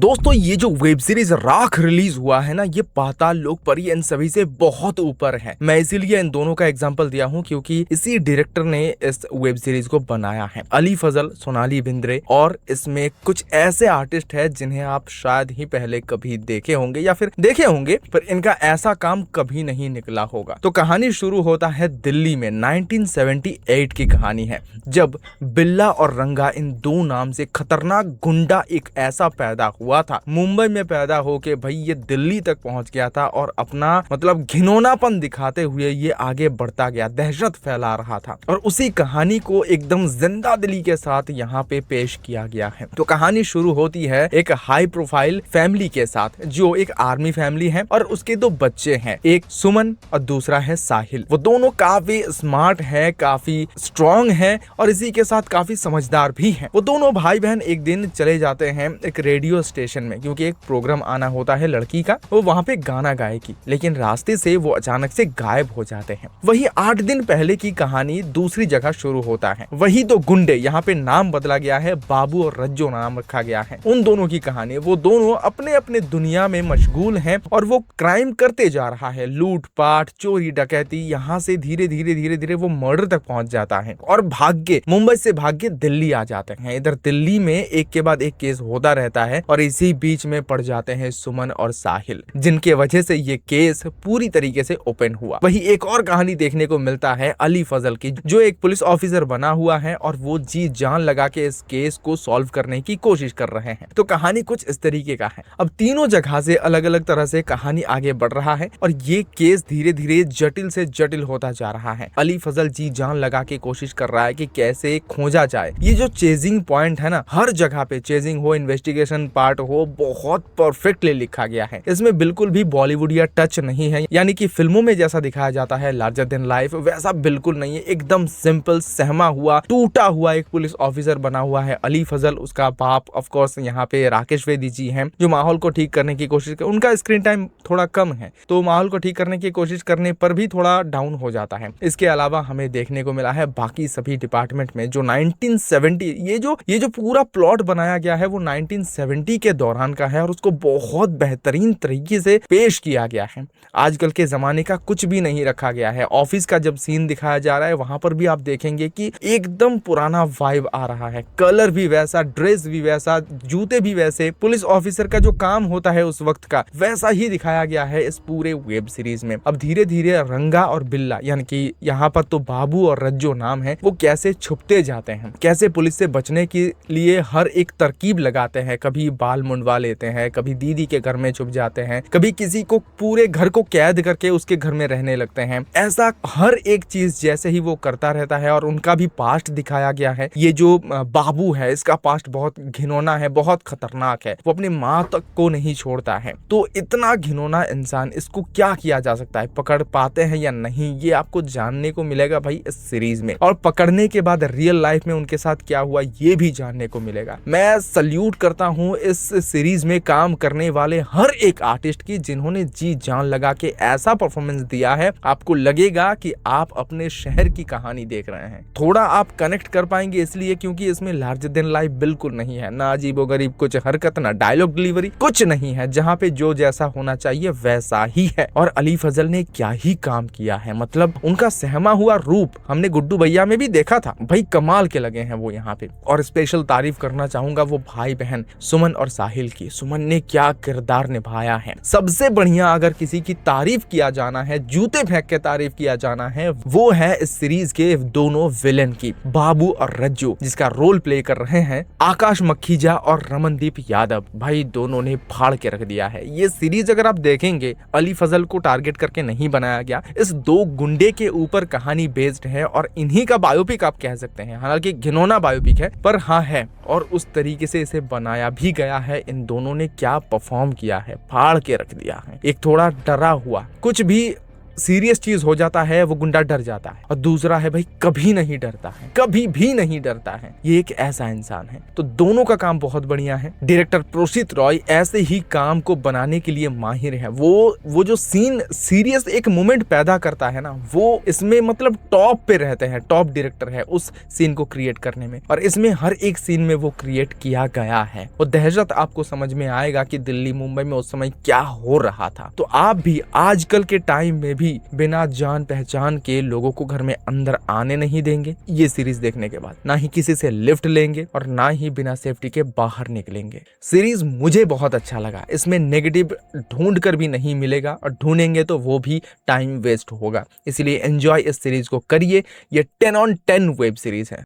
दोस्तों ये जो वेब सीरीज राख रिलीज हुआ है ना, ये पाताल लोक, परी इन सभी से बहुत ऊपर है। मैं इसीलिए इन दोनों का एग्जांपल दिया हूँ क्योंकि इसी डायरेक्टर ने इस वेब सीरीज को बनाया है। अली फजल, सोनाली बिंद्रे और इसमें कुछ ऐसे आर्टिस्ट हैं जिन्हें आप शायद ही पहले कभी देखे होंगे या फिर देखे होंगे, पर इनका ऐसा काम कभी नहीं निकला होगा। तो कहानी शुरू होता है दिल्ली में। 1978 की कहानी है, जब बिल्ला और रंगा इन दो नाम से खतरनाक गुंडा एक ऐसा पैदा हुआ था, मुंबई में पैदा होके भाई ये दिल्ली तक पहुंच गया था और अपना मतलब घिनौनापन दिखाते हुए ये आगे बढ़ता गया, दहशत फैला रहा था। और उसी कहानी को एकदम जिंदा दिली के साथ यहाँ पे पेश किया गया है। तो कहानी शुरू होती है एक हाई प्रोफाइल फैमिली के साथ, जो एक आर्मी फैमिली है और उसके दो बच्चे हैं, एक सुमन और दूसरा है साहिल। वो दोनों काफी स्मार्ट है, काफी स्ट्रॉन्ग है और इसी के साथ काफी समझदार भी हैं। वो दोनों भाई बहन एक दिन चले जाते हैं एक रेडियो स्टेशन में, क्योंकि एक प्रोग्राम आना होता है लड़की का, वो वहाँ पे गाना गाएगी, लेकिन रास्ते से वो अचानक से गायब हो जाते हैं। वही 8 दिन पहले की कहानी दूसरी जगह शुरू होता है। वही तो गुंडे, यहाँ पे नाम बदला गया है, बाबू और रज्जो नाम रखा गया है। उन दोनों की कहानी, वो दोनों अपने अपने दुनिया में मशगूल हैं और वो क्राइम करते जा रहा है, लूट पाट, चोरी डकैती, यहाँ से धीरे धीरे वो मर्डर तक पहुंच जाता है और भाग्य मुंबई से भाग्य दिल्ली आ जाते हैं। इधर दिल्ली में एक के बाद एक केस होता रहता है और इसी बीच में पड़ जाते हैं सुमन और साहिल, जिनके वजह से ये केस पूरी तरीके से ओपन हुआ। वही एक और कहानी देखने को मिलता है अली फजल की, जो एक पुलिस ऑफिसर बना हुआ है और वो जी जान लगा के इस केस को सॉल्व करने की कोशिश कर रहे हैं। तो कहानी कुछ इस तरीके का है। अब तीनों जगह से अलग अलग तरह से कहानी आगे बढ़ रहा है और ये केस धीरे धीरे जटिल से जटिल होता जा रहा है। अली फजल जी जान लगा के कोशिश कर रहा है कि कैसे खोजा जाए। ये जो चेजिंग पॉइंट है ना, हर जगह पे चेजिंग हो, इन्वेस्टिगेशन पार्ट हो, बहुत परफेक्टली लिखा गया है। इसमें बिल्कुल भी बॉलीवुडिया टच नहीं है, यानी कि फिल्मों में जैसा दिखाया जाता है लार्जर देन लाइफ, वैसा बिल्कुल नहीं है। एकदम सिंपल, सहमा हुआ, टूटा हुआ एक पुलिस ऑफिसर बना हुआ है अली फजल। उसका बाप ऑफ कोर्स यहाँ पे राकेश वेदी जी हैं, जो माहौल को ठीक करने की कोशिश कर, उनका स्क्रीन टाइम थोड़ा कम है, तो माहौल को ठीक करने की कोशिश करने पर भी थोड़ा डाउन हो जाता है। इसके अलावा हमें देखने को मिला है बाकी सभी डिपार्टमेंट में जो 1970 ये जो पूरा प्लॉट बनाया गया है वो 1970 के दौरान का है और उसको बहुत बेहतरीन तरीके से पेश किया गया है। आजकल के जमाने का कुछ भी नहीं रखा गया है। ऑफिस का जब सीन दिखाया जा रहा है वहां पर भी आप देखेंगे कि एकदम पुराना वाइब आ रहा है, कलर भी वैसा, ड्रेस भी वैसा, जूते भी वैसे, पुलिस ऑफिसर का जो काम होता है उस वक्त का वैसा ही दिखाया गया है इस पूरे वेब सीरीज में। अब धीरे धीरे रंगा और बिल्ला, यानी कि यहाँ पर तो बाबू और रज्जो नाम है, वो कैसे छुपते जाते हैं, कैसे पुलिस से बचने के लिए हर एक तरकीब लगाते हैं। कभी बाल मुंडवा लेते हैं, कभी दीदी के घर में छुप जाते हैं, कभी किसी को पूरे घर को कैद करके उसके घर में रहने लगते हैं। ऐसा हर एक चीज जैसे ही वो करता रहता है और उनका भी पास्ट दिखाया गया है। ये जो बाबू है, इसका पास्ट बहुत घिनौना है, बहुत खतरनाक है, वो अपनी माँ तक को नहीं छोड़ता है। तो इतना घिनौना इंसान, इसको क्या किया जा सकता है, पकड़ पाते हैं या नहीं, ये आपको जानने को मिलेगा भाई इस सीरीज में। और पकड़ने के बाद रियल लाइफ में उनके साथ क्या हुआ ये भी जानने को मिलेगा। मैं सल्यूट करता हूँ इस सीरीज में काम करने वाले हर एक आर्टिस्ट की, जिन्होंने जी जान लगा के ऐसा परफॉर्मेंस दिया है, आपको लगेगा कि आप अपने शहर की कहानी देख रहे हैं। थोड़ा आप कनेक्ट कर पाएंगे इसलिए क्योंकि इसमें लार्जर देन लाइफ बिल्कुल नहीं है, ना अजीबोगरीब कुछ हरकत, ना डायलॉग डिलीवरी, कुछ नहीं है। जहाँ पे जो जैसा होना चाहिए वैसा ही है। और अली फजल ने क्या ही काम किया है, मतलब उनका सहमा हुआ रूप हमने गुड्डू भैया में भी देखा था, भाई कमाल के लगे हैं वो यहाँ पे। और स्पेशल तारीफ करना चाहूंगा वो भाई बहन सुमन और साहिल की। सुमन ने क्या किरदार निभाया है। सबसे बढ़िया अगर किसी की तारीफ किया जाना है, जूते फेंक के तारीफ किया जाना है, वो है इस सीरीज के दोनों विलेन की, बाबू और रज्जू, जिसका रोल प्ले कर रहे हैं आकाश मखीजा और रमनदीप यादव। भाई दोनों ने फाड़ के रख दिया है। ये सीरीज अगर आप देखेंगे, अली फजल को टारगेट करके नहीं बनाया गया, इस दो गुंडे के ऊपर कहानी बेस्ड है और इन्हीं का बायोपिक आप कह सकते हैं। हालांकि घिनौना बायोपिक है, पर हाँ है, और उस तरीके से इसे बनाया भी गया है। इन दोनों ने क्या परफॉर्म किया है, फाड़ के रख दिया है। एक थोड़ा डरा हुआ, कुछ भी सीरियस चीज हो जाता है वो गुंडा डर जाता है, और दूसरा है भाई कभी नहीं डरता है, कभी भी नहीं डरता है। ये एक ऐसा इंसान है। तो दोनों का काम बहुत बढ़िया है। डायरेक्टर प्रोसित रॉय ऐसे ही काम को बनाने के लिए माहिर है। वो जो सीन सीरियस एक मोमेंट पैदा करता है ना, वो इसमें मतलब टॉप पे रहते हैं, टॉप डायरेक्टर है उस सीन को क्रिएट करने में, और इसमें हर एक सीन में वो क्रिएट किया गया है। और दहशत आपको समझ में आएगा कि दिल्ली मुंबई में उस समय क्या हो रहा था। तो आप भी आजकल के टाइम में भी बिना जान पहचान के लोगों को घर में अंदर आने नहीं देंगे ये सीरीज देखने के बाद, ना ही किसी से लिफ्ट लेंगे और ना ही बिना सेफ्टी के बाहर निकलेंगे। सीरीज मुझे बहुत अच्छा लगा। इसमें नेगेटिव ढूंढ कर भी नहीं मिलेगा, और ढूंढेंगे तो वो भी टाइम वेस्ट होगा। इसलिए एंजॉय इस सीरीज को करिए। ये 10 on 10 वेब सीरीज है।